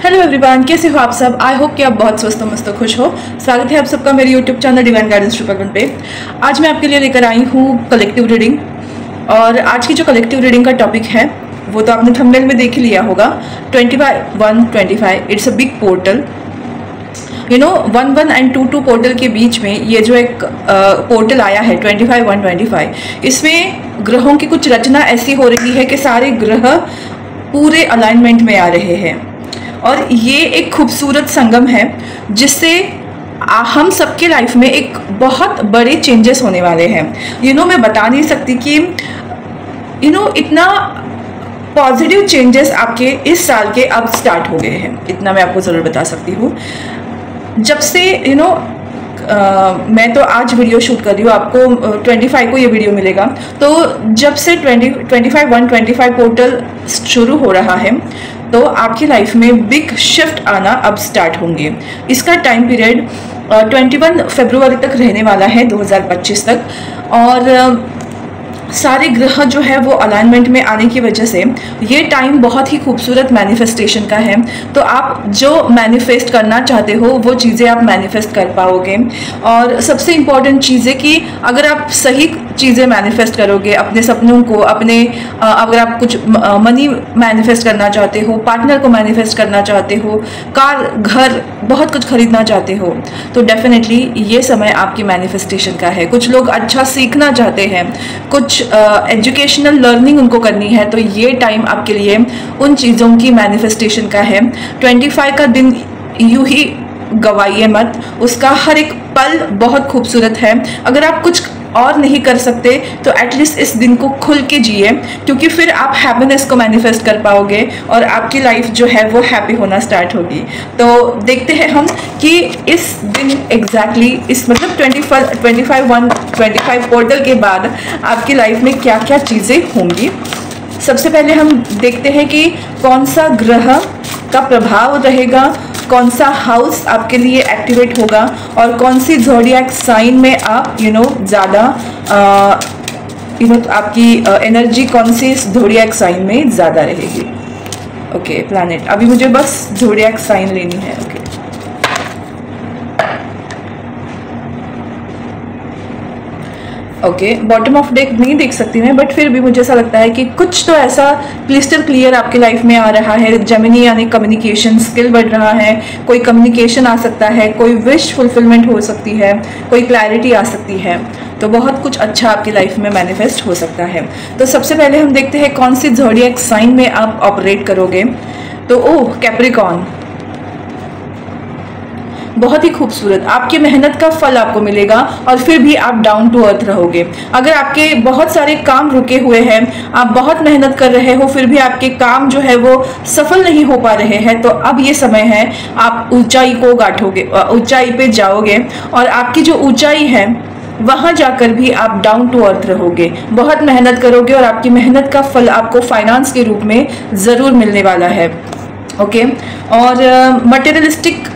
Hello everyone, कैसे हो आप सब। आई होप कि आप बहुत स्वस्थ मस्त खुश हो। स्वागत है आप सबका मेरे यूट्यूब चैनल डिवाइन गाइडेंस 1 पे। आज मैं आपके लिए लेकर आई हूँ कलेक्टिव रीडिंग। और आज की जो कलेक्टिव रीडिंग का टॉपिक है वो तो आपने थंबनेल में देख ही लिया होगा। 21-1-25 it's a big portal. 1-1 and 2-2 portal के बीच में ये जो एक पोर्टल आया है 25-1-25, इसमें ग्रहों की कुछ रचना ऐसी हो रही है कि सारे ग्रह पूरे अलाइनमेंट में आ रहे हैं। और ये एक खूबसूरत संगम है जिससे हम सबके लाइफ में एक बहुत बड़े चेंजेस होने वाले हैं। मैं बता नहीं सकती कि इतना पॉजिटिव चेंजेस आपके इस साल के अब स्टार्ट हो गए हैं, इतना मैं आपको ज़रूर बता सकती हूँ। जब से मैं तो आज वीडियो शूट कर रही हूँ, आपको 25 को ये वीडियो मिलेगा। तो जब से 25 पोर्टल शुरू हो रहा है तो आपकी लाइफ में बिग शिफ्ट आना अब स्टार्ट होंगे। इसका टाइम पीरियड 21 फरवरी तक रहने वाला है, 2025 तक। और सारे ग्रह जो है वो अलाइनमेंट में आने की वजह से ये टाइम बहुत ही खूबसूरत मैनिफेस्टेशन का है। तो आप जो मैनिफेस्ट करना चाहते हो वो चीज़ें आप मैनिफेस्ट कर पाओगे। और सबसे इम्पॉर्टेंट चीज़ है कि अगर आप सही चीज़ें मैनिफेस्ट करोगे, अपने सपनों को, अपने अगर आप कुछ मनी मैनिफेस्ट करना चाहते हो, पार्टनर को मैनिफेस्ट करना चाहते हो, कार, घर, बहुत कुछ खरीदना चाहते हो, तो डेफिनेटली ये समय आपकी मैनिफेस्टेशन का है। कुछ लोग अच्छा सीखना चाहते हैं, कुछ एजुकेशनल लर्निंग उनको करनी है, तो ये टाइम आपके लिए उन चीज़ों की मैनिफेस्टेशन का है। 25 का दिन यूं ही गवाइए मत, उसका हर एक पल बहुत खूबसूरत है। अगर आप कुछ और नहीं कर सकते तो एटलीस्ट इस दिन को खुल के जिए, क्योंकि फिर आप हैप्पीनेस को मैनिफेस्ट कर पाओगे और आपकी लाइफ जो है वो हैप्पी होना स्टार्ट होगी। तो देखते हैं हम कि इस दिन एग्जैक्टली इस मतलब 25 पोर्टल के बाद आपकी लाइफ में क्या क्या चीज़ें होंगी। सबसे पहले हम देखते हैं कि कौन सा ग्रह का प्रभाव रहेगा, कौन सा हाउस आपके लिए एक्टिवेट होगा और कौन सी ज़ोडिएक साइन में आप ज़्यादा आपकी एनर्जी कौन सी ज़ोडिएक साइन में ज़्यादा रहेगी। ओके प्लैनेट, अभी मुझे बस ज़ोडिएक साइन लेनी है। Okay okay, bottom of deck नहीं देख सकती मैं, बट फिर भी मुझे ऐसा लगता है कि कुछ तो ऐसा क्लिस्टर क्लियर आपकी लाइफ में आ रहा है। जेमिनी यानी कम्युनिकेशन स्किल बढ़ रहा है, कोई कम्युनिकेशन आ सकता है, कोई विश फुलफिलमेंट हो सकती है, कोई क्लैरिटी आ सकती है। तो बहुत कुछ अच्छा आपकी लाइफ में मैनिफेस्ट हो सकता है। तो सबसे पहले हम देखते हैं कौन सी ज़ोडिएक साइन में आप ऑपरेट करोगे। तो कैप्रिकॉर्न, बहुत ही खूबसूरत, आपकी मेहनत का फल आपको मिलेगा और फिर भी आप डाउन टू अर्थ रहोगे। अगर आपके बहुत सारे काम रुके हुए हैं, आप बहुत मेहनत कर रहे हो, फिर भी आपके काम जो है वो सफल नहीं हो पा रहे हैं, तो अब ये समय है आप ऊंचाई को गांठोगे, ऊंचाई पे जाओगे और आपकी जो ऊंचाई है वहां जाकर भी आप डाउन टू अर्थ रहोगे, बहुत मेहनत करोगे और आपकी मेहनत का फल आपको फाइनेंस के रूप में ज़रूर मिलने वाला है। ओके, और मटेरियलिस्टिक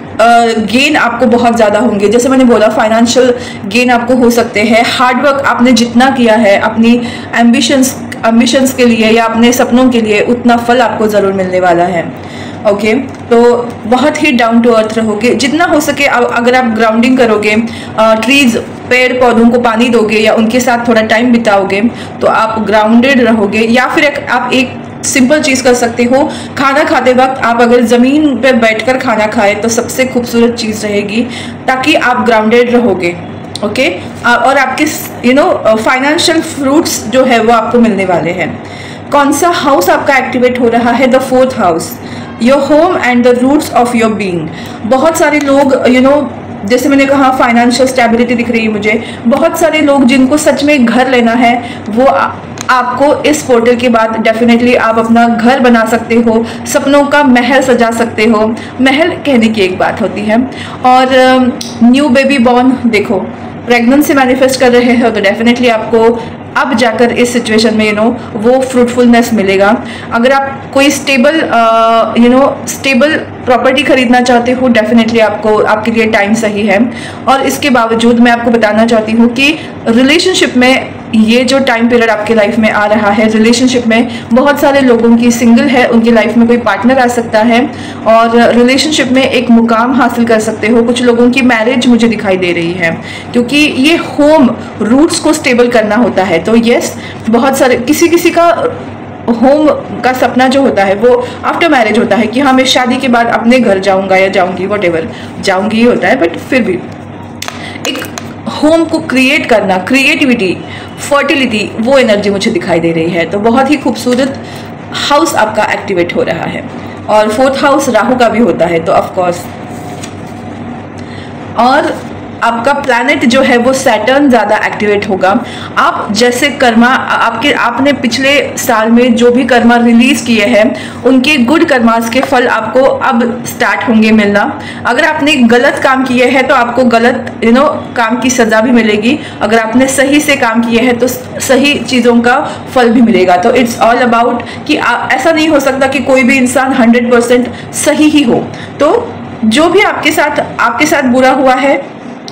गेन आपको बहुत ज़्यादा होंगे। जैसे मैंने बोला, फाइनेंशियल गेन आपको हो सकते हैं। हार्डवर्क आपने जितना किया है अपनी एम्बिशंस के लिए या अपने सपनों के लिए, उतना फल आपको ज़रूर मिलने वाला है। ओके, तो बहुत ही डाउन टू अर्थ रहोगे जितना हो सके। अगर आप ग्राउंडिंग करोगे, ट्रीज, पेड़ पौधों को पानी दोगे या उनके साथ थोड़ा टाइम बिताओगे तो आप ग्राउंडेड रहोगे। या फिर आप एक सिंपल चीज़ कर सकते हो, खाना खाते वक्त आप अगर ज़मीन पे बैठकर खाना खाए तो सबसे खूबसूरत चीज़ रहेगी, ताकि आप ग्राउंडेड रहोगे। ओके, और आपके फाइनेंशियल फ्रूट्स जो है वो आपको मिलने वाले हैं। कौन सा हाउस आपका एक्टिवेट हो रहा है? The 4th house, your home and the roots of your being. बहुत सारे लोग जैसे मैंने कहा फाइनेंशियल स्टेबिलिटी दिख रही है मुझे। बहुत सारे लोग जिनको सच में घर लेना है वो आपको इस पोर्टल के बाद डेफिनेटली आप अपना घर बना सकते हो, सपनों का महल सजा सकते हो। महल कहने की एक बात होती है। और न्यू बेबी बॉर्न, देखो प्रेगनेंसी मैनिफेस्ट कर रहे हो तो डेफिनेटली आपको अब जाकर इस सिचुएशन में वो फ्रूटफुलनेस मिलेगा। अगर आप कोई स्टेबल स्टेबल प्रॉपर्टी खरीदना चाहते हो, डेफिनेटली आपके लिए टाइम सही है। और इसके बावजूद मैं आपको बताना चाहती हूँ कि रिलेशनशिप में ये जो टाइम पीरियड आपके लाइफ में आ रहा है, रिलेशनशिप में बहुत सारे लोगों की सिंगल है, उनकी लाइफ में कोई पार्टनर आ सकता है और रिलेशनशिप में एक मुकाम हासिल कर सकते हो। कुछ लोगों की मैरिज मुझे दिखाई दे रही है, क्योंकि ये होम रूट्स को स्टेबल करना होता है। तो यस, बहुत सारे किसी का होम का सपना जो होता है वो आफ्टर मैरिज होता है कि हाँ मैं शादी के बाद अपने घर जाऊंगा या जाऊंगी, वॉटेवर जाऊंगी ही होता है, बट फिर भी एक होम को क्रिएट करना, क्रिएटिविटी, फर्टिलिटी, वो एनर्जी मुझे दिखाई दे रही है। तो बहुत ही खूबसूरत हाउस आपका एक्टिवेट हो रहा है और 4th हाउस राहु का भी होता है, तो ऑफ कोर्स। और आपका प्लैनेट जो है वो सैटर्न ज़्यादा एक्टिवेट होगा। आप जैसे कर्मा आपने पिछले साल में जो भी कर्मा रिलीज किए हैं उनके गुड कर्मास के फल आपको अब स्टार्ट होंगे मिलना। अगर आपने गलत काम किए हैं तो आपको गलत काम की सज़ा भी मिलेगी। अगर आपने सही से काम किए हैं तो सही चीज़ों का फल भी मिलेगा। तो इट्स ऑल अबाउट कि ऐसा नहीं हो सकता कि कोई भी इंसान 100% सही ही हो। तो जो भी आपके साथ बुरा हुआ है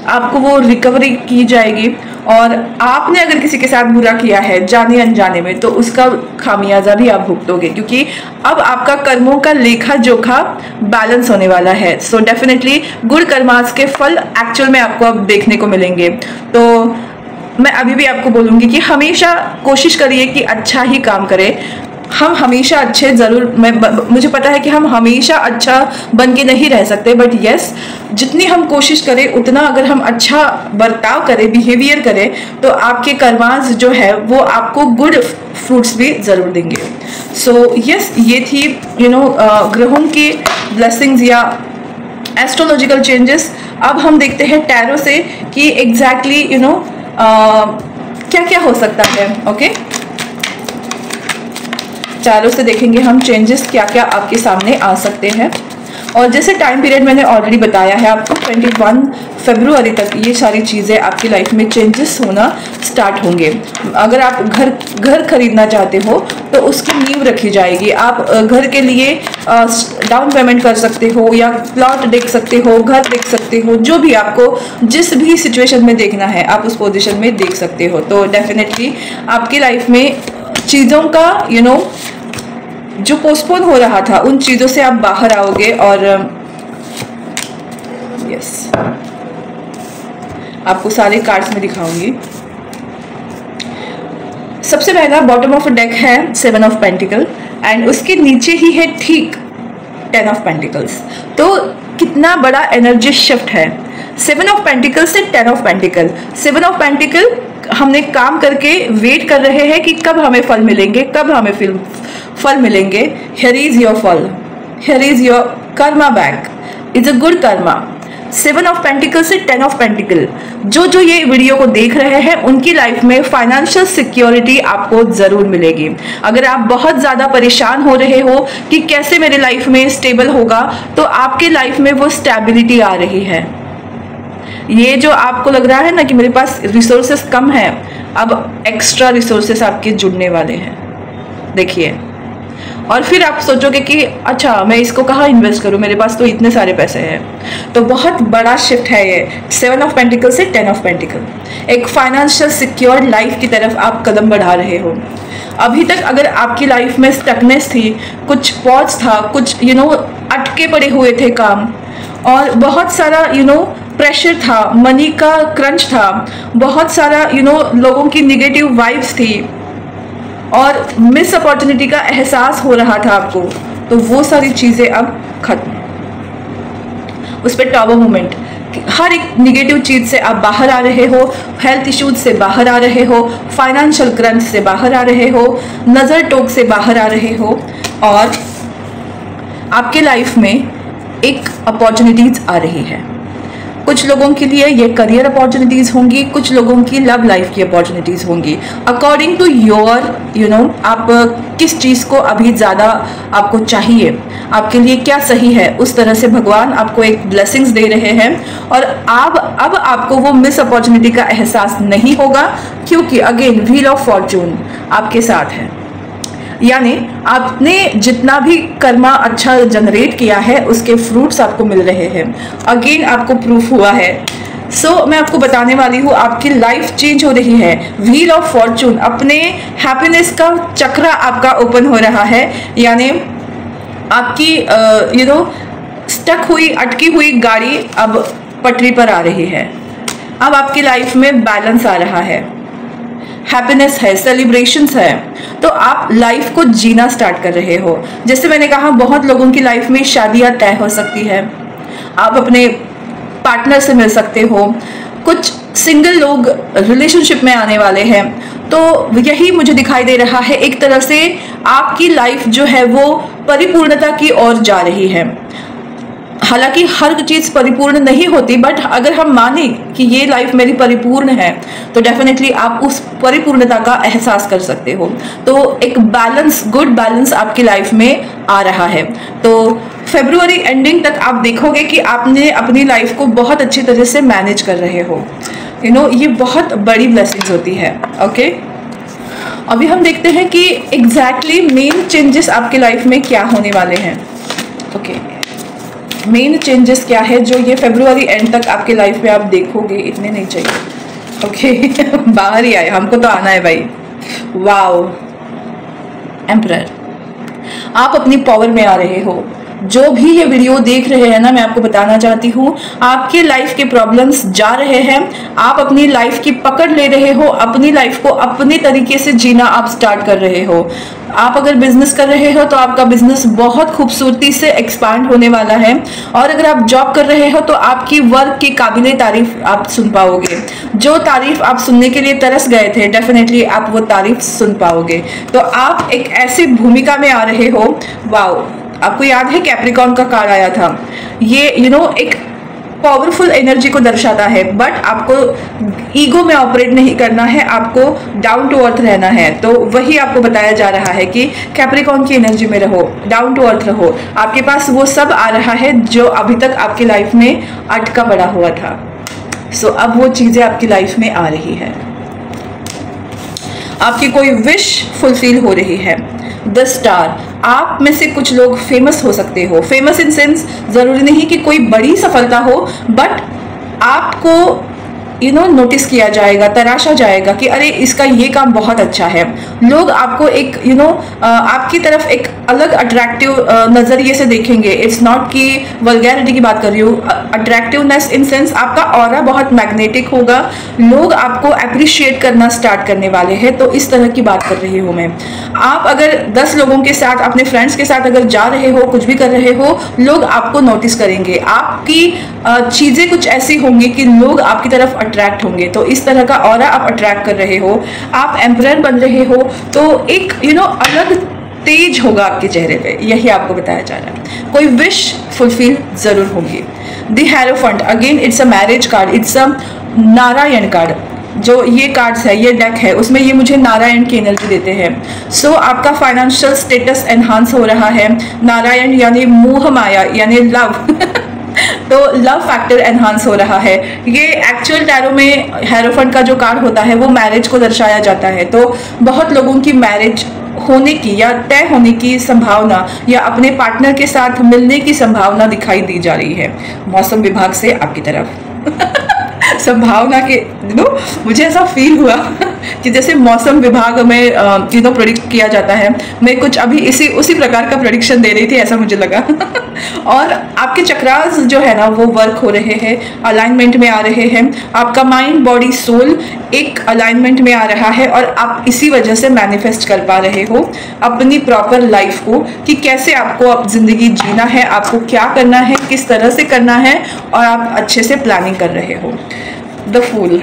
आपको वो रिकवरी की जाएगी। और आपने अगर किसी के साथ बुरा किया है जाने अनजाने में तो उसका खामियाजा भी आप भुगतोगे, क्योंकि अब आपका कर्मों का लेखा जोखा बैलेंस होने वाला है। सो डेफिनेटली गुड कर्मास के फल एक्चुअल में आपको अब देखने को मिलेंगे। तो मैं अभी भी आपको बोलूँगी कि हमेशा कोशिश करिए कि अच्छा ही काम करें। हम हमेशा अच्छे ज़रूर, मुझे पता है कि हम हमेशा अच्छा बन के नहीं रह सकते, बट यस जितनी हम कोशिश करें उतना अगर हम अच्छा बर्ताव करें, बिहेवियर करें, तो आपके कर्मास जो है वो आपको गुड फ्रूट्स भी ज़रूर देंगे। सो यस, ये थी ग्रहों की ब्लेसिंग्स या एस्ट्रोलॉजिकल चेंजेस। अब हम देखते हैं टैरो से कि एग्जैक्टली क्या क्या हो सकता है। ओके, टैरो से देखेंगे हम चेंजेस क्या क्या आपके सामने आ सकते हैं। और जैसे टाइम पीरियड मैंने ऑलरेडी बताया है आपको 21 फरवरी तक ये सारी चीज़ें आपकी लाइफ में चेंजेस होना स्टार्ट होंगे। अगर आप घर खरीदना चाहते हो तो उसकी नींव रखी जाएगी। आप घर के लिए डाउन पेमेंट कर सकते हो या प्लॉट देख सकते हो, घर देख सकते हो, जो भी आपको जिस भी सिचुएशन में देखना है आप उस पोजीशन में देख सकते हो। तो डेफिनेटली आपकी लाइफ में चीज़ों का जो पोस्टपोन हो रहा था उन चीज़ों से आप बाहर आओगे। और यस, आपको सारे कार्ड्स में दिखाऊंगी। सबसे पहला बॉटम ऑफ डेक है 7 ऑफ पेंटिकल एंड उसके नीचे ही है ठीक 10 ऑफ पेंटिकल्स। तो कितना बड़ा एनर्जी शिफ्ट है। 7 ऑफ पेंटिकल से 10 ऑफ पेंटिकल। 7 ऑफ पेंटिकल हमने काम करके वेट कर रहे हैं कि कब हमें फल मिलेंगे, कब हमें फल मिलेंगे। हियर इज योर फल, here is your Karma back, it's a good Karma. 7 of pentacle से 10 ऑफ पेंटिकल। जो ये वीडियो को देख रहे हैं उनकी लाइफ में फाइनेंशियल सिक्योरिटी आपको जरूर मिलेगी। अगर आप बहुत ज्यादा परेशान हो रहे हो कि कैसे मेरे लाइफ में स्टेबल होगा, तो आपके लाइफ में वो स्टेबिलिटी आ रही है। ये जो आपको लग रहा है ना कि मेरे पास रिसोर्सेस कम है, अब एक्स्ट्रा रिसोर्सेस आपके जुड़ने वाले हैं, देखिए। और फिर आप सोचोगे कि अच्छा मैं इसको कहाँ इन्वेस्ट करूँ, मेरे पास तो इतने सारे पैसे हैं। तो बहुत बड़ा शिफ्ट है ये 7 ऑफ पेंटिकल से 10 ऑफ पेंटिकल। एक फाइनेंशियल सिक्योर लाइफ की तरफ आप कदम बढ़ा रहे हो। अभी तक अगर आपकी लाइफ में स्टकनेस थी, कुछ पॉज था, कुछ अटके पड़े हुए थे काम, और बहुत सारा प्रेशर था, मनी का क्रंच था, बहुत सारा लोगों की निगेटिव वाइब्स थी और मिस अपॉर्चुनिटी का एहसास हो रहा था आपको, तो वो सारी चीज़ें अब खत्म। उस पर टॉवर मोमेंट, हर एक निगेटिव चीज़ से आप बाहर आ रहे हो, हेल्थ इश्यूज से बाहर आ रहे हो, फाइनेंशियल क्रंच से बाहर आ रहे हो, नज़र टोक से बाहर आ रहे हो, और आपके लाइफ में एक अपॉर्चुनिटीज़ आ रही है। कुछ लोगों के लिए ये करियर अपॉर्चुनिटीज़ होंगी, कुछ लोगों की लव लाइफ की अपॉर्चुनिटीज़ होंगी। अकॉर्डिंग टू योर आप किस चीज़ को अभी ज़्यादा आपको चाहिए, आपके लिए क्या सही है, उस तरह से भगवान आपको एक ब्लेसिंग्स दे रहे हैं। और अब आपको वो मिस अपॉर्चुनिटी का एहसास नहीं होगा, क्योंकि अगेन व्हील ऑफ फॉर्चून आपके साथ है। यानी आपने जितना भी कर्मा अच्छा जनरेट किया है उसके फ्रूट्स आपको मिल रहे हैं। अगेन आपको प्रूफ हुआ है मैं आपको बताने वाली हूँ, आपकी लाइफ चेंज हो रही है। व्हील ऑफ फॉर्चून, अपने हैप्पीनेस का चक्रा आपका ओपन हो रहा है, यानी आपकी स्टक हुई, अटकी हुई गाड़ी अब पटरी पर आ रही है। अब आपकी लाइफ में बैलेंस आ रहा है, हैप्पीनेस है, सेलिब्रेशंस है, तो आप लाइफ को जीना स्टार्ट कर रहे हो। जैसे मैंने कहा, बहुत लोगों की लाइफ में शादियां तय हो सकती है, आप अपने पार्टनर से मिल सकते हो, कुछ सिंगल लोग रिलेशनशिप में आने वाले हैं। तो यही मुझे दिखाई दे रहा है, एक तरह से आपकी लाइफ जो है वो परिपूर्णता की ओर जा रही है। हालांकि हर चीज़ परिपूर्ण नहीं होती, बट अगर हम माने कि ये लाइफ मेरी परिपूर्ण है, तो डेफिनेटली आप उस परिपूर्णता का एहसास कर सकते हो। तो एक बैलेंस, गुड बैलेंस आपकी लाइफ में आ रहा है। तो फरवरी एंडिंग तक आप देखोगे कि आपने अपनी लाइफ को बहुत अच्छी तरह से मैनेज कर रहे हो। ये बहुत बड़ी ब्लेसिंग्स होती है। ओके, अभी हम देखते हैं कि एग्जैक्टली मेन चेंजेस आपकी लाइफ में क्या होने वाले हैं। ओके, मेन चेंजेस क्या है जो ये फरवरी एंड तक आपके लाइफ में आप देखोगे। इतने नहीं चाहिए। ओके बाहर ही आए, हमको तो आना है भाई। वाओ, एम्परर, आप अपनी पावर में आ रहे हो। जो भी ये वीडियो देख रहे हैं ना, मैं आपको बताना चाहती हूँ, आपके लाइफ के प्रॉब्लम्स जा रहे हैं, आप अपनी लाइफ की पकड़ ले रहे हो, अपनी लाइफ को अपने तरीके से जीना आप स्टार्ट कर रहे हो। आप अगर बिजनेस कर रहे हो तो आपका बिजनेस बहुत खूबसूरती से एक्सपांड होने वाला है, और अगर आप जॉब कर रहे हो तो आपकी वर्क की काबिले तारीफ आप सुन पाओगे। जो तारीफ आप सुनने के लिए तरस गए थे, डेफिनेटली आप वो तारीफ सुन पाओगे। तो आप एक ऐसी भूमिका में आ रहे हो। वाओ, आपको याद है कैप्रिकॉर्न का कार्ड आया था, ये एक पावरफुल एनर्जी को दर्शाता है, बट आपको ईगो में ऑपरेट नहीं करना है, आपको डाउन टू अर्थ रहना है। तो वही आपको बताया जा रहा है कि कैप्रिकॉर्न की एनर्जी में रहो, डाउन टू अर्थ रहो। आपके पास वो सब आ रहा है जो अभी तक आपकी लाइफ में अटका पड़ा हुआ था। अब वो चीजें आपकी लाइफ में आ रही है, आपकी कोई विश फुलफिल हो रही है। द स्टार, आप में से कुछ लोग फेमस हो सकते हो। फेमस इन सेंस जरूरी नहीं कि कोई बड़ी सफलता हो, बट आपको नोटिस किया जाएगा, तराशा जाएगा कि अरे इसका ये काम बहुत अच्छा है। लोग आपको एक आपकी तरफ एक अलग अट्रैक्टिव नजरिए से देखेंगे। इट्स नॉट कि वल्गैरिटी की बात कर रही हूँ, अट्रैक्टिवनेस इन सेंस आपका ऑरा बहुत मैग्नेटिक होगा, लोग आपको अप्रिशिएट करना स्टार्ट करने वाले हैं। तो इस तरह की बात कर रही हूँ मैं। आप अगर 10 लोगों के साथ, अपने फ्रेंड्स के साथ अगर जा रहे हो, कुछ भी कर रहे हो, लोग आपको नोटिस करेंगे। आपकी चीजें कुछ ऐसी होंगी कि लोग आपकी तरफ अट्रैक्ट होंगे। तो इस तरह का ऑरा आप अट्रैक्ट कर रहे हो, आप एम्परर बन रहे हो। तो एक अलग तेज होगा आपके चेहरे पे, यही आपको बताया जा रहा है। कोई विश फुलफिल जरूर होगी। The hierophant, again it's a marriage card, it's a Narayan card. जो ये कार्ड्स है, ये डेक है, उसमें ये मुझे नारायण की एनर्जी देते हैं। आपका फाइनेंशियल स्टेटस एनहांस हो रहा है। नारायण यानी मोह माया, यानी लव तो लव फैक्टर एनहांस हो रहा है। ये एक्चुअल टैरो में हेरोफेंट का जो कार्ड होता है वो मैरिज को दर्शाया जाता है। तो बहुत लोगों की मैरिज होने की या तय होने की संभावना, या अपने पार्टनर के साथ मिलने की संभावना दिखाई दी जा रही है मौसम विभाग से आपकी तरफ संभावना के मुझे ऐसा फील हुआ कि जैसे मौसम विभाग में प्रेडिक्ट किया जाता है, मैं कुछ अभी उसी प्रकार का प्रेडिक्शन दे रही थी, ऐसा मुझे लगा और आपके चक्रास जो है ना वो वर्क हो रहे हैं, अलाइनमेंट में आ रहे हैं। आपका माइंड, बॉडी, सोल एक अलाइनमेंट में आ रहा है, और आप इसी वजह से मैनिफेस्ट कर पा रहे हो अपनी प्रॉपर लाइफ को, कि कैसे आपको अब जिंदगी जीना है, आपको क्या करना है, किस तरह से करना है, और आप अच्छे से प्लानिंग कर रहे हो। द फूल,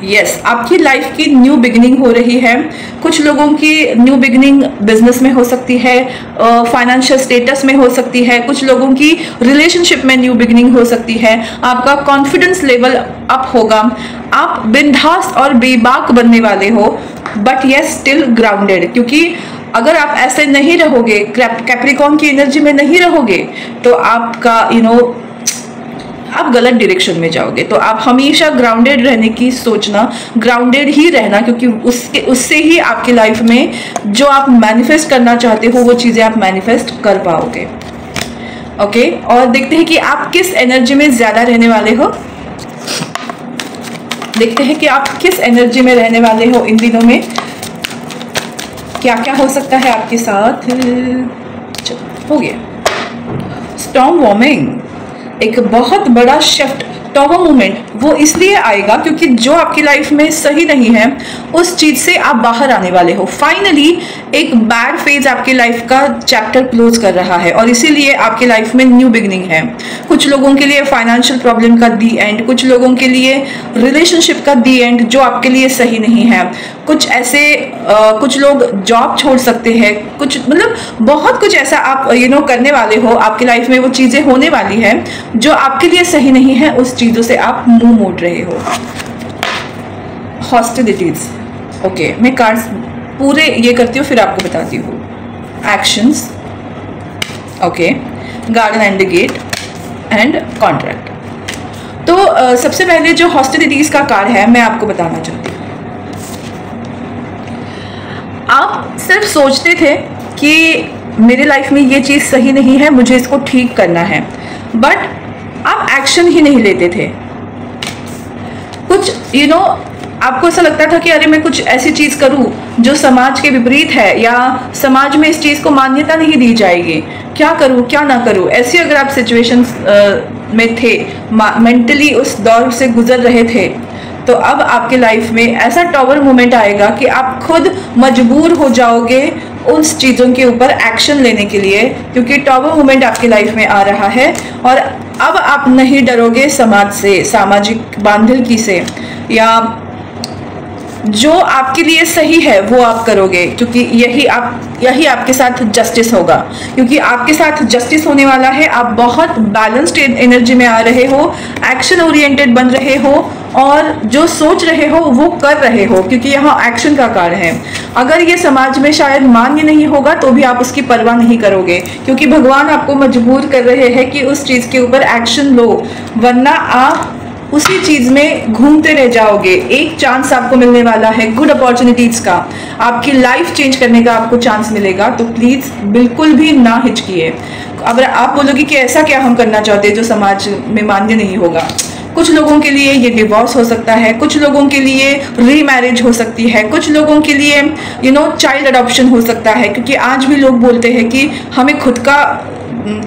यस, आपकी लाइफ की न्यू बिगिनिंग हो रही है। कुछ लोगों की न्यू बिगिनिंग बिजनेस में हो सकती है, फाइनेंशियल स्टेटस में हो सकती है, कुछ लोगों की रिलेशनशिप में न्यू बिगिनिंग हो सकती है। आपका कॉन्फिडेंस लेवल अप होगा, आप बिंदास और बेबाक बनने वाले हो, बट यस स्टिल ग्राउंडेड। क्योंकि अगर आप ऐसे नहीं रहोगे, कैप्रिकॉर्न की एनर्जी में नहीं रहोगे, तो आपका आप गलत डायरेक्शन में जाओगे। तो आप हमेशा ग्राउंडेड रहने की सोचना, ग्राउंडेड ही रहना, क्योंकि उससे ही आपकी लाइफ में जो आप मैनिफेस्ट करना चाहते हो वो चीज़ें आप मैनिफेस्ट कर पाओगे। ओके, और देखते हैं कि आप किस एनर्जी में ज़्यादा रहने वाले हो। देखते हैं कि आप किस एनर्जी में रहने वाले हो इन दिनों में, क्या क्या हो सकता है आपके साथ। हो गया स्टॉर्म वॉर्मिंग, एक बहुत बड़ा शिफ्ट, टॉवर मूवमेंट वो इसलिए आएगा क्योंकि जो आपकी लाइफ में सही नहीं है उस चीज से आप बाहर आने वाले हो। फाइनली एक बैड फेज आपकी लाइफ का चैप्टर क्लोज कर रहा है और इसीलिए आपकी लाइफ में न्यू बिगनिंग है। कुछ लोगों के लिए फाइनेंशियल प्रॉब्लम का दी एंड, कुछ लोगों के लिए रिलेशनशिप का दी एंड जो आपके लिए सही नहीं है। कुछ ऐसे कुछ लोग जॉब छोड़ सकते हैं, कुछ मतलब बहुत कुछ ऐसा आप करने वाले हो, आपकी लाइफ में वो चीजें होने वाली है जो आपके लिए सही नहीं है, उस चीजों से आप मुंह मोड़ रहे हो। हॉस्टिलिटीज, ओके मैं कार्ड्स पूरे ये करती हूँ फिर आपको बताती हूँ। Actions, okay, garden and the gate and contract. तो सबसे पहले जो हॉस्टिलिटीज का कार्ड है मैं आपको बताना चाहती हूँ। आप सिर्फ सोचते थे कि मेरे लाइफ में ये चीज़ सही नहीं है, मुझे इसको ठीक करना है, बट आप एक्शन ही नहीं लेते थे। कुछ आपको ऐसा लगता था कि अरे मैं कुछ ऐसी चीज़ करूं जो समाज के विपरीत है या समाज में इस चीज़ को मान्यता नहीं दी जाएगी, क्या करूं क्या ना करूं। ऐसी अगर आप सिचुएशंस में थे, मेंटली उस दौर से गुजर रहे थे, तो अब आपके लाइफ में ऐसा टॉवर मोमेंट आएगा कि आप खुद मजबूर हो जाओगे उन चीज़ों के ऊपर एक्शन लेने के लिए, क्योंकि टॉवर मोमेंट आपकी लाइफ में आ रहा है। और अब आप नहीं डरोगे समाज से, सामाजिक बांधिलकी से, या जो आपके लिए सही है वो आप करोगे, क्योंकि यही आपके साथ जस्टिस होगा, क्योंकि आपके साथ जस्टिस होने वाला है। आप बहुत बैलेंस्ड एनर्जी में आ रहे हो, एक्शन ओरिएंटेड बन रहे हो और जो सोच रहे हो वो कर रहे हो, क्योंकि यहाँ एक्शन का कार्ड है। अगर ये समाज में शायद मान्य नहीं होगा तो भी आप उसकी परवाह नहीं करोगे, क्योंकि भगवान आपको मजबूर कर रहे हैं कि उस चीज़ के ऊपर एक्शन लो, वरना आप उसी चीज में घूमते रह जाओगे। एक चांस आपको मिलने वाला है गुड अपॉर्चुनिटीज का, आपकी लाइफ चेंज करने का आपको चांस मिलेगा, तो प्लीज बिल्कुल भी ना हिचकिए। अगर आप बोलोगे कि ऐसा क्या हम करना चाहते हैं जो समाज में मान्य नहीं होगा, कुछ लोगों के लिए ये डिवोर्स हो सकता है, कुछ लोगों के लिए रीमैरिज हो सकती है, कुछ लोगों के लिए चाइल्ड अडॉप्शन हो सकता है, क्योंकि आज भी लोग बोलते हैं कि हमें खुद का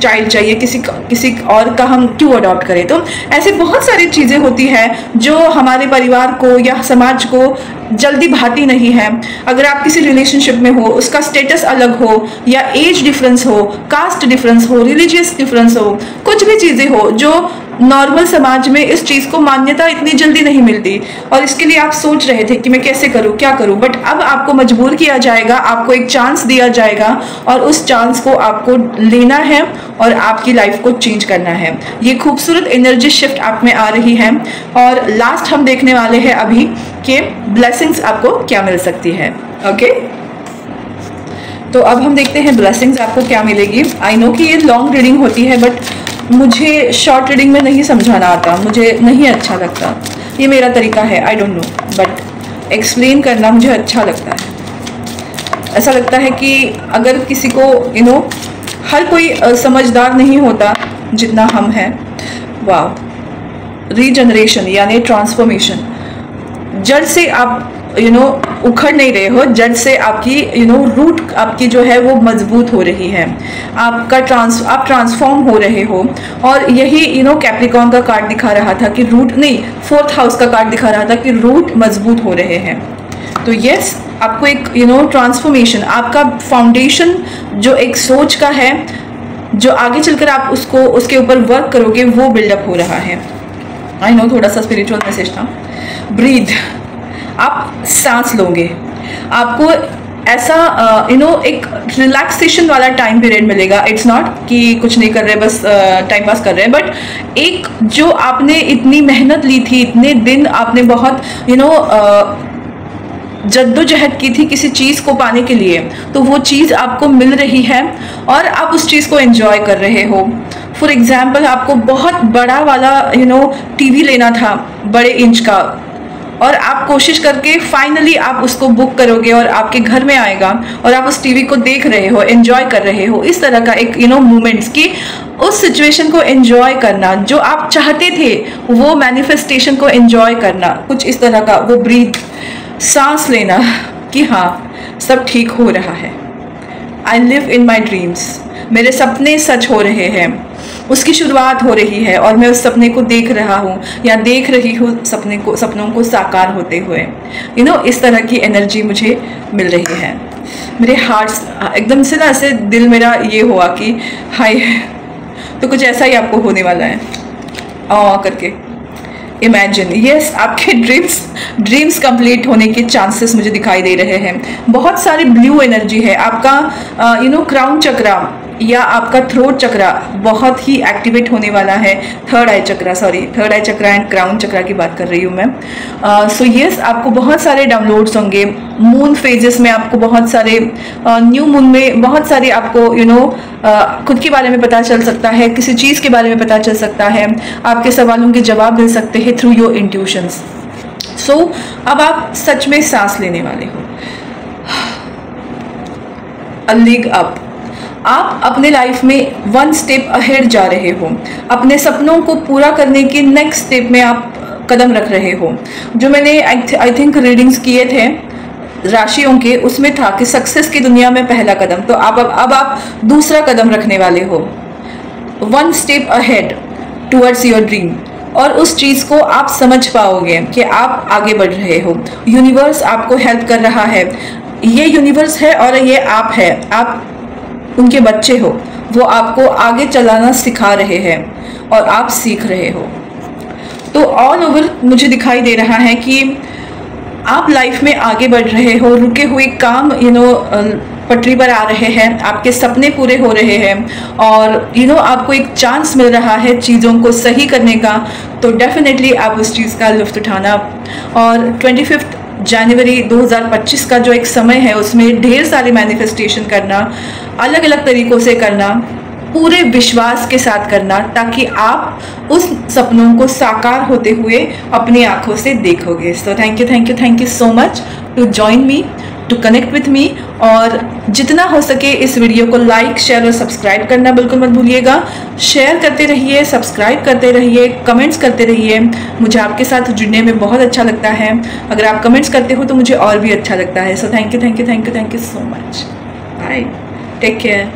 चाइल्ड चाहिए, किसी और का हम क्यों अडॉप्ट करें। तो ऐसे बहुत सारी चीज़ें होती हैं जो हमारे परिवार को या समाज को जल्दी भाती नहीं है। अगर आप किसी रिलेशनशिप में हो, उसका स्टेटस अलग हो या एज डिफरेंस हो, कास्ट डिफरेंस हो, रिलीजियस डिफरेंस हो, कुछ भी चीज़ें हो जो नॉर्मल समाज में इस चीज़ को मान्यता इतनी जल्दी नहीं मिलती, और इसके लिए आप सोच रहे थे कि मैं कैसे करूं क्या करूं, बट अब आपको मजबूर किया जाएगा, आपको एक चांस दिया जाएगा और उस चांस को आपको लेना है और आपकी लाइफ को चेंज करना है। ये खूबसूरत एनर्जी शिफ्ट आप में आ रही है। और लास्ट हम देखने वाले हैं अभी कि ब्लेसिंग्स आपको क्या मिल सकती है। ओके, तो अब हम देखते हैं ब्लेसिंग्स आपको क्या मिलेगी। आई नो कि ये लॉन्ग रीडिंग होती है, बट मुझे शॉर्ट रीडिंग में नहीं समझाना आता, मुझे नहीं अच्छा लगता, ये मेरा तरीका है, I don't know, but explain करना मुझे अच्छा लगता है। ऐसा लगता है कि अगर किसी को हर कोई समझदार नहीं होता जितना हम हैं। वाह, रीजनरेशन यानी ट्रांसफॉर्मेशन, जड़ से आप उखड़ नहीं रहे हो, जड़ से आपकी रूट आपकी जो है वो मजबूत हो रही है, आप ट्रांसफॉर्म हो रहे हो। और यही कैप्रिकॉर्न का कार्ड दिखा रहा था कि रूट नहीं, 4th हाउस का कार्ड दिखा रहा था कि रूट मजबूत हो रहे हैं। तो यस, आपको एक ट्रांसफॉर्मेशन, आपका फाउंडेशन जो एक सोच का है, जो आगे चलकर आप उसके ऊपर वर्क करोगे, वो बिल्डअप हो रहा है। आई नो थोड़ा सा स्पिरिचुअल मैसेज था। ब्रीथ, आप सांस लोगे, आपको ऐसा एक रिलैक्सेशन वाला टाइम पीरियड मिलेगा। इट्स नॉट कि कुछ नहीं कर रहे बस टाइम पास कर रहे हैं, बट एक जो आपने इतनी मेहनत ली थी, इतने दिन आपने बहुत जद्दोजहद की थी किसी चीज़ को पाने के लिए, तो वो चीज़ आपको मिल रही है और आप उस चीज़ को एंजॉय कर रहे हो। फॉर एग्जाम्पल, आपको बहुत बड़ा वाला टीवी लेना था, बड़े इंच का, और आप कोशिश करके फाइनली आप उसको बुक करोगे और आपके घर में आएगा और आप उस टीवी को देख रहे हो, एंजॉय कर रहे हो। इस तरह का एक मोमेंट्स की उस सिचुएशन को एंजॉय करना, जो आप चाहते थे वो मैनिफेस्टेशन को एंजॉय करना, कुछ इस तरह का वो ब्रीथ, सांस लेना कि हाँ सब ठीक हो रहा है। I live in my dreams, मेरे सपने सच हो रहे हैं, उसकी शुरुआत हो रही है और मैं उस सपने को देख रहा हूँ या देख रही हूँ सपनों को साकार होते हुए। इस तरह की एनर्जी मुझे मिल रही है। मेरे हार्ट एकदम से ना ऐसे दिल मेरा ये हुआ कि हाय, तो कुछ ऐसा ही आपको होने वाला है करके इमेजिन। यस, आपके ड्रीम्स कंप्लीट होने के चांसेस मुझे दिखाई दे रहे हैं। बहुत सारी ब्लू एनर्जी है। आपका क्राउन चक्रा या आपका थ्रोट चक्रा बहुत ही एक्टिवेट होने वाला है। Third eye chakra and crown chakra की बात कर रही हूँ मैं। सो यस, आपको बहुत सारे डाउनलोड्स होंगे। मून फेजेस में आपको बहुत सारे, न्यू मून में बहुत सारे आपको खुद के बारे में पता चल सकता है, किसी चीज़ के बारे में पता चल सकता है, आपके सवालों के जवाब मिल सकते हैं थ्रू योर इंट्यूशंस। सो अब आप सच में सांस लेने वाले हो। अ लेग अप, आप अपने लाइफ में 1 स्टेप अहेड जा रहे हो। अपने सपनों को पूरा करने के नेक्स्ट स्टेप में आप कदम रख रहे हो। जो मैंने आई थिंक रीडिंग्स किए थे राशियों के, उसमें था कि सक्सेस की दुनिया में पहला कदम, तो अब आप दूसरा कदम रखने वाले हो। 1 step ahead towards your dream, और उस चीज़ को आप समझ पाओगे कि आप आगे बढ़ रहे हो। यूनिवर्स आपको हेल्प कर रहा है। ये यूनिवर्स है और ये आप है, आप उनके बच्चे हो। वो आपको आगे चलाना सिखा रहे हैं और आप सीख रहे हो। तो ऑल ओवर मुझे दिखाई दे रहा है कि आप लाइफ में आगे बढ़ रहे हो। रुके हुए काम पटरी पर आ रहे हैं, आपके सपने पूरे हो रहे हैं और आपको एक चांस मिल रहा है चीज़ों को सही करने का। तो डेफिनेटली आप उस चीज़ का लुत्फ़ उठाना। और 25 जनवरी 2025 का जो एक समय है, उसमें ढेर सारे मैनिफेस्टेशन करना, अलग अलग तरीक़ों से करना, पूरे विश्वास के साथ करना, ताकि आप उस सपनों को साकार होते हुए अपनी आंखों से देखोगे। So thank you so much to join me, to connect with me. और जितना हो सके इस वीडियो को लाइक, शेयर और सब्सक्राइब करना बिल्कुल मत भूलिएगा। शेयर करते रहिए, सब्सक्राइब करते रहिए, कमेंट्स करते रहिए। मुझे आपके साथ जुड़ने में बहुत अच्छा लगता है। अगर आप कमेंट्स करते हो तो मुझे और भी अच्छा लगता है। So thank you so much. Bye, take care.